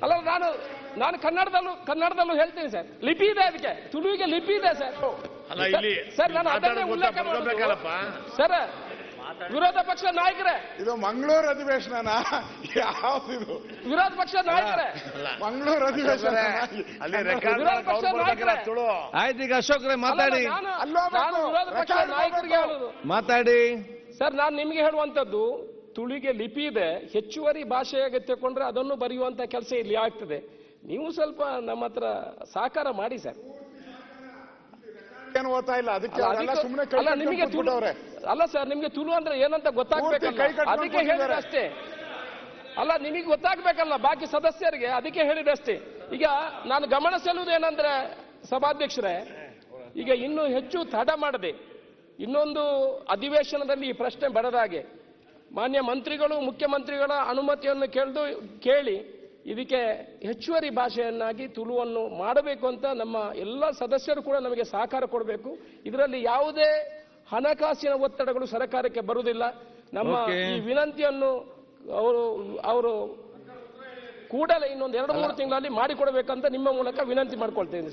ಅಲ್ಲ ನಾನು ಕನ್ನಡದಲ್ಲೂ ಹೇಳ್ತೀನಿ ಸರ್. ಲಿಪಿ ಇದೆ, ಅದಕ್ಕೆ ತುಳುವಿಗೆ ಲಿಪಿ ಇದೆ ಸರ್. ಸರ್ ನಾನು ಅದನ್ನೇ ಉಲ್ಲೇಖ ಮಾಡಬೇಕಲ್ಲಪ್ಪ ಸರ್. ವಿರೋಧ ಪಕ್ಷ ನಾಯಕರೇ, ಇದು ಮಂಗಳೂರು ಅಧಿವೇಶನ ಯಾವ್ದು? ವಿರೋಧ ಪಕ್ಷ ನಾಯಕರೇ, ಮಂಗಳೂರು ಅಧಿವೇಶನ ವಿರೋಧ ಪಕ್ಷ ನಾಯಕರೇ. ಆಯ್ತು, ಈಗ ಅಶೋಕ್ರೆ ಮಾತಾಡಿ. ನಾನು ವಿರೋಧ ಪಕ್ಷ ನಾಯಕರಿಗೆ ಹೇಳುದು ಮಾತಾಡಿ ಸರ್. ನಾನು ನಿಮ್ಗೆ ಹೇಳುವಂತದ್ದು, ತುಳುವಿಗೆ ಲಿಪಿ ಇದೆ, ಹೆಚ್ಚುವರಿ ಭಾಷೆಯಾಗಿ ತಗೊಂಡ್ರೆ ಅದನ್ನು ಬರೆಯುವಂತ ಕೆಲಸ ಇಲ್ಲಿ ಆಗ್ತದೆ. ನೀವು ಸ್ವಲ್ಪ ನಮ್ಮ ಹತ್ರ ಸಹಕಾರ ಮಾಡಿ ಸರ್. ಏನು ಓದ್ತಾ ಇಲ್ಲ, ಅದಕ್ಕೆ ಸುಮ್ಮನೆ ಅಲ್ಲ ಸರ್, ನಿಮ್ಗೆ ತುಳು ಅಂದ್ರೆ ಏನಂತ ಗೊತ್ತಾಗ್ಬೇಕಲ್ಲ, ಅದಕ್ಕೆ ಹೇಳಿದ್ರೆ ಅಷ್ಟೇ. ಅಲ್ಲ, ನಿಮಗೆ ಗೊತ್ತಾಗ್ಬೇಕಲ್ಲ ಬಾಕಿ ಸದಸ್ಯರಿಗೆ, ಅದಕ್ಕೆ ಹೇಳಿದ್ರೆ ಅಷ್ಟೇ. ಈಗ ನಾನು ಗಮನ ಸೆಲ್ಲುವುದು ಏನಂದ್ರೆ ಸಭಾಧ್ಯಕ್ಷರೇ, ಈಗ ಇನ್ನೂ ಹೆಚ್ಚು ತಡ ಮಾಡದೆ ಇನ್ನೊಂದು ಅಧಿವೇಶನದಲ್ಲಿ ಈ ಪ್ರಶ್ನೆ ಬರದ ಹಾಗೆ ಮಾನ್ಯ ಮಂತ್ರಿಗಳು, ಮುಖ್ಯಮಂತ್ರಿಗಳ ಅನುಮತಿಯನ್ನು ಕೇಳಿ ಇದಕ್ಕೆ ಹೆಚ್ಚುವರಿ ಭಾಷೆಯನ್ನಾಗಿ ತುಳುವನ್ನು ಮಾಡಬೇಕು ಅಂತ ನಮ್ಮ ಎಲ್ಲ ಸದಸ್ಯರು ಕೂಡ ನಮಗೆ ಸಹಕಾರ ಕೊಡಬೇಕು. ಇದರಲ್ಲಿ ಯಾವುದೇ ಹಣಕಾಸಿನ ಒತ್ತಡಗಳು ಸರ್ಕಾರಕ್ಕೆ ಬರುವುದಿಲ್ಲ. ನಮ್ಮ ಈ ವಿನಂತಿಯನ್ನು ಅವರು ಕೂಡಲೇ ಇನ್ನೊಂದು 2-3 ತಿಂಗಳಲ್ಲಿ ಮಾಡಿಕೊಡಬೇಕಂತ ನಿಮ್ಮ ಮೂಲಕ ವಿನಂತಿ ಮಾಡ್ಕೊಳ್ತೇನೆ.